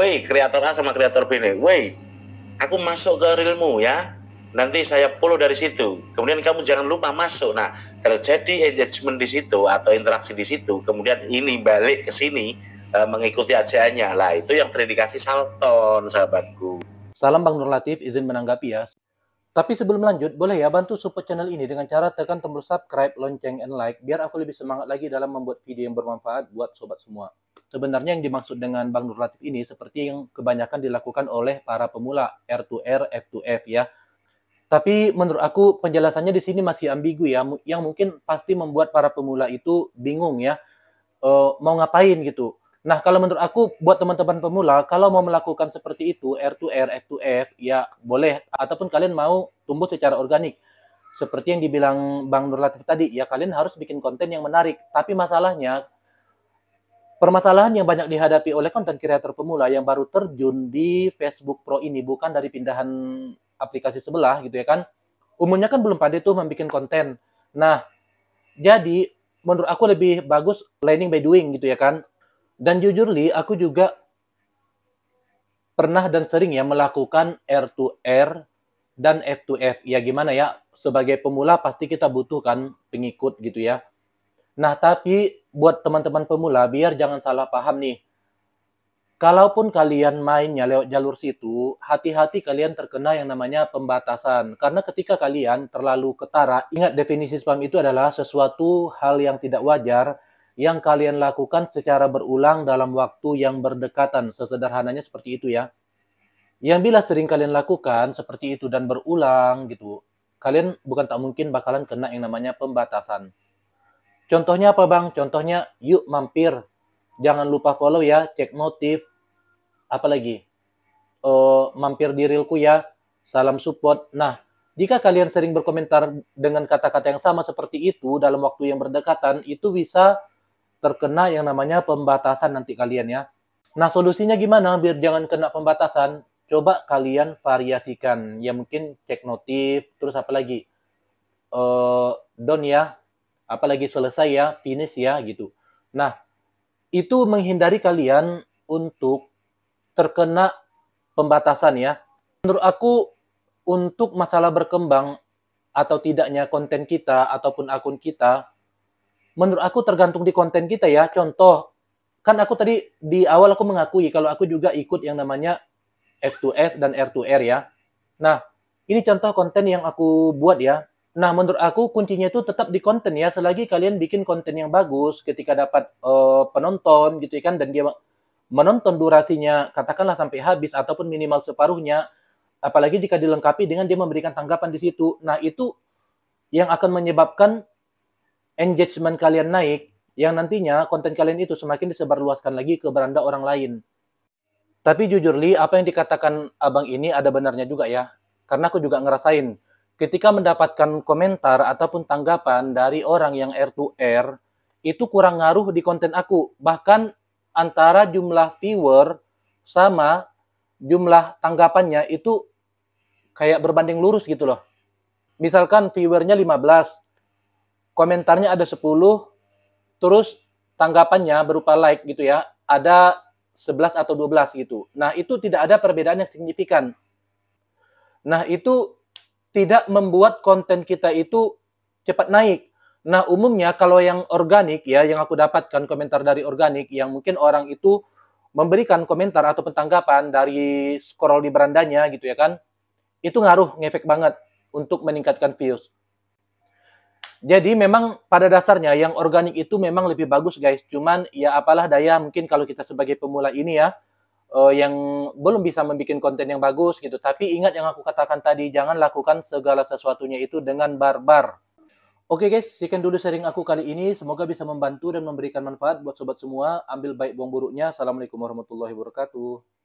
woi kreator A sama kreator B nih, woi aku masuk ke realmu ya, nanti saya follow dari situ, kemudian kamu jangan lupa masuk. Nah, terjadi engagement di situ atau interaksi di situ, kemudian ini balik ke sini mengikuti ajaannya lah, itu yang terindikasi Salton, sahabatku. Salam Bang Nur Latif, izin menanggapi ya. Tapi sebelum lanjut, boleh ya bantu support channel ini dengan cara tekan tombol subscribe, lonceng, and like, biar aku lebih semangat lagi dalam membuat video yang bermanfaat buat sobat semua. Sebenarnya yang dimaksud dengan Bang Nur Latif ini seperti yang kebanyakan dilakukan oleh para pemula R2R, F2F ya. Tapi menurut aku penjelasannya di sini masih ambigu ya, yang mungkin pasti membuat para pemula itu bingung ya, mau ngapain gitu. Nah, kalau menurut aku, buat teman-teman pemula, kalau mau melakukan seperti itu, R2R, F2F, ya boleh. Ataupun kalian mau tumbuh secara organik. Seperti yang dibilang Bang Nur Latif tadi, ya kalian harus bikin konten yang menarik. Tapi masalahnya, permasalahan yang banyak dihadapi oleh konten kreator pemula yang baru terjun di Facebook Pro ini, bukan dari pindahan aplikasi sebelah gitu ya kan. Umumnya kan belum pandai tuh membuat konten. Nah, jadi menurut aku lebih bagus learning by doing gitu ya kan. Dan jujur Li, aku juga pernah dan sering ya melakukan R2R dan F2F. Ya gimana ya, sebagai pemula pasti kita butuhkan pengikut gitu ya. Nah, tapi buat teman-teman pemula, biar jangan salah paham nih. Kalaupun kalian mainnya lewat jalur situ, hati-hati kalian terkena yang namanya pembatasan. Karena ketika kalian terlalu ketara, ingat definisi spam itu adalah sesuatu hal yang tidak wajar yang kalian lakukan secara berulang dalam waktu yang berdekatan. Sesederhananya seperti itu ya. Yang bila sering kalian lakukan seperti itu dan berulang gitu, kalian bukan tak mungkin bakalan kena yang namanya pembatasan. Contohnya apa Bang? Contohnya yuk mampir. Jangan lupa follow ya, cek notif. Apalagi mampir di Realku ya, salam support. Nah, jika kalian sering berkomentar dengan kata-kata yang sama seperti itu dalam waktu yang berdekatan, itu bisa terkena yang namanya pembatasan nanti kalian ya. Nah, solusinya gimana biar jangan kena pembatasan? Coba kalian variasikan. Ya mungkin cek notif, terus apa lagi? Done ya, apalagi selesai ya, finish ya gitu. Nah, itu menghindari kalian untuk terkena pembatasan ya. Menurut aku untuk masalah berkembang atau tidaknya konten kita ataupun akun kita, menurut aku tergantung di konten kita ya. Contoh, kan aku tadi di awal aku mengakui kalau aku juga ikut yang namanya F2F dan R2R ya. Nah, ini contoh konten yang aku buat ya. Nah, menurut aku kuncinya itu tetap di konten ya. Selagi kalian bikin konten yang bagus, ketika dapat penonton gitu kan, dan dia menonton durasinya katakanlah sampai habis ataupun minimal separuhnya, apalagi jika dilengkapi dengan dia memberikan tanggapan di situ. Nah, itu yang akan menyebabkan engagement kalian naik, yang nantinya konten kalian itu semakin disebarluaskan lagi ke beranda orang lain. Tapi jujur Li, apa yang dikatakan Abang ini ada benarnya juga ya. Karena aku juga ngerasain, ketika mendapatkan komentar ataupun tanggapan dari orang yang R2R, itu kurang ngaruh di konten aku. Bahkan antara jumlah viewer sama jumlah tanggapannya itu kayak berbanding lurus gitu loh. Misalkan viewernya 15, komentarnya ada 10, terus tanggapannya berupa like gitu ya, ada 11 atau 12 gitu. Nah, itu tidak ada perbedaan yang signifikan. Nah, itu tidak membuat konten kita itu cepat naik. Nah, umumnya kalau yang organik ya, yang aku dapatkan komentar dari organik, yang mungkin orang itu memberikan komentar atau tanggapan dari scroll di berandanya gitu ya kan, itu ngaruh, ngefek banget untuk meningkatkan views. Jadi memang pada dasarnya yang organik itu memang lebih bagus guys. Cuman ya apalah daya, mungkin kalau kita sebagai pemula ini ya, yang belum bisa membuat konten yang bagus gitu. Tapi ingat yang aku katakan tadi, jangan lakukan segala sesuatunya itu dengan barbar. Oke guys, sekian dulu sharing aku kali ini. Semoga bisa membantu dan memberikan manfaat buat sobat semua. Ambil baik buang buruknya. Assalamualaikum warahmatullahi wabarakatuh.